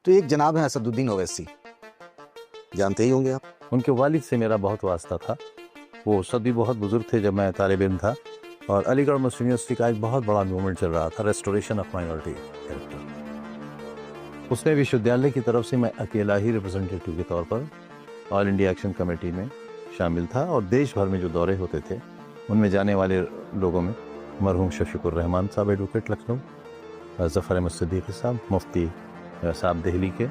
तो एक जनाब हैं असदुद्दीन ओवैसी, जानते ही होंगे आप। उनके वालिद से मेरा बहुत वास्ता था। वो सदी बहुत बुजुर्ग थे जब मैं तालिब इल्म था, और अलीगढ़ मुस्लिम यूनिवर्सिटी का एक बहुत बड़ा मूवमेंट चल रहा था, रेस्टोरेशन ऑफ माइनॉरिटी कैरेक्टर। उसमें विश्वविद्यालय की तरफ से मैं अकेला ही रिप्रेजेंटेटिव के तौर पर ऑल इंडिया एक्शन कमेटी में शामिल था, और देश भर में जो दौरे होते थे उनमें जाने वाले लोगों में मरहूम शफीकुर रहमान साहब एडवोकेट लखनऊ, ज़फ़र अहमद सिद्दीकी साहब मुफ्ती साहब दिल्ली के,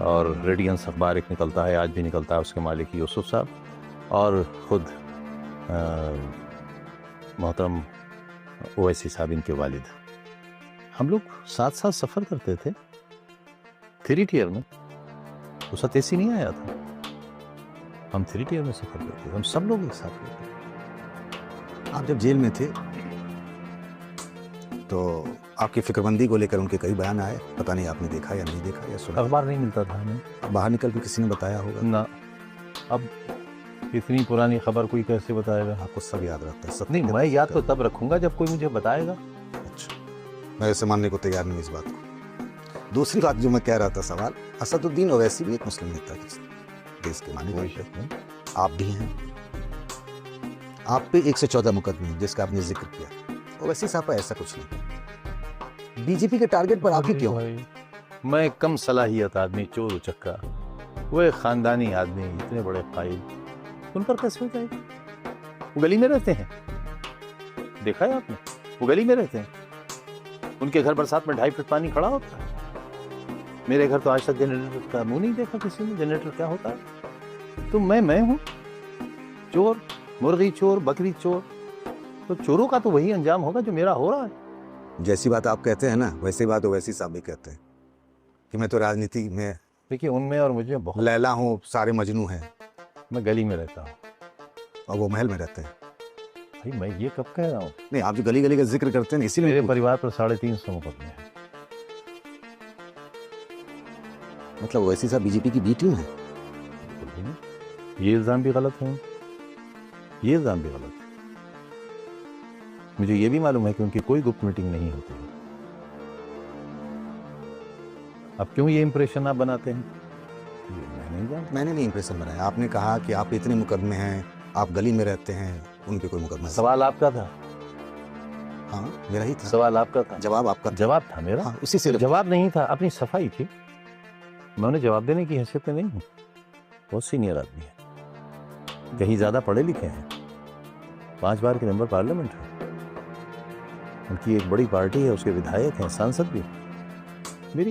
और रेडियंस अखबार एक निकलता है, आज भी निकलता है, उसके मालिक यूसुफ साहब, और ख़ुद मोहतरम ओवैसी साहब इनके वालिद। हम लोग साथ साथ सफ़र करते थे 3 टियर में। उस वक्त एसी नहीं आया था, हम 3 टियर में सफ़र करते थे, हम सब लोग एक साथ करते थे। आप जब जेल में थे तो आपकी फिक्रमंदी को लेकर उनके कई बयान आए, पता नहीं आपने देखा या नहीं देखा या सुना। अखबार नहीं मिलता था हमें, अब बाहर निकल के किसी ने बताया होगा ना। अब इतनी पुरानी खबर कोई कैसे बताएगा? आपको सब याद रहता है? सब नहीं, मैं याद तो तब रखूंगा जब कोई मुझे बताएगा। अच्छा, मैं इसे मानने को तैयार नहीं इस बात को। दूसरी बात जो मैं कह रहा था, सवाल, असदुद्दीन ओवैसी भी एक मुस्लिम नेता देश के माने गए, आप भी हैं। आप पे 114 मुकदमे हैं जिसका आपने जिक्र किया। ओवैसी साहब का ऐसा कुछ नहीं। बीजेपी के टारगेट पर आप ही क्यों? मैं कम सलाहियत आदमी, चोर उचक्का, वो एक खानदानी आदमी, इतने बड़े कायल, उन पर कैसे हो जाएगा? वो गली में रहते हैं, देखा है आपने? वो गली में रहते हैं, उनके घर बरसात में 2.5 फीट पानी खड़ा होता है। मेरे घर तो आज तक जनरेटर का मुंह नहीं देखा किसी ने, जनरेटर क्या होता है। तो मैं हूँ चोर, मुर्गी चोर, बकरी चोर, तो चोरों का तो वही अंजाम होगा जो मेरा हो रहा है। जैसी बात आप कहते हैं ना, वैसी बात ओवैसी साहब भी कहते हैं कि मैं तो राजनीति में, देखिए, उनमें और मुझे बहुत लैला हूँ, सारे मजनू हैं। मैं गली में रहता हूँ और वो महल में रहते हैं। भाई, मैं ये कब कह रहा हूँ? नहीं, आप जो गली गली का जिक्र करते हैं इसीलिए मेरे परिवार पर 350 मुकदमे हैं। मतलब ओवैसी साहब बीजेपी की बी टीम है? ये इल्ज़ाम भी गलत है, ये इल्ज़ाम भी गलत है। मुझे ये भी मालूम है कि उनकी कोई गुप्त मीटिंग नहीं होती है। अब क्यों ये इंप्रेशन आप बनाते हैं? मैं नहीं जानता। मैंने नहीं इंप्रेशन बनाया। आपने कहा कि आप इतने मुकदमे हैं, आप गली में रहते हैं, उन पे कोई मुकदमा? सवाल आपका था। हाँ, मेरा ही था। सवाल आपका था, जवाब आपका? जवाब था मेरा। हाँ, उसी से जवाब नहीं था, अपनी सफाई थी। मैं उन्हें जवाब देने की हैसियत में नहीं हूँ। बहुत सीनियर आदमी है, कहीं ज्यादा पढ़े लिखे हैं, 5 बार के मेंबर पार्लियामेंट है, उनकी एक बड़ी पार्टी है, उसके विधायक हैं, सांसद भी। मेरी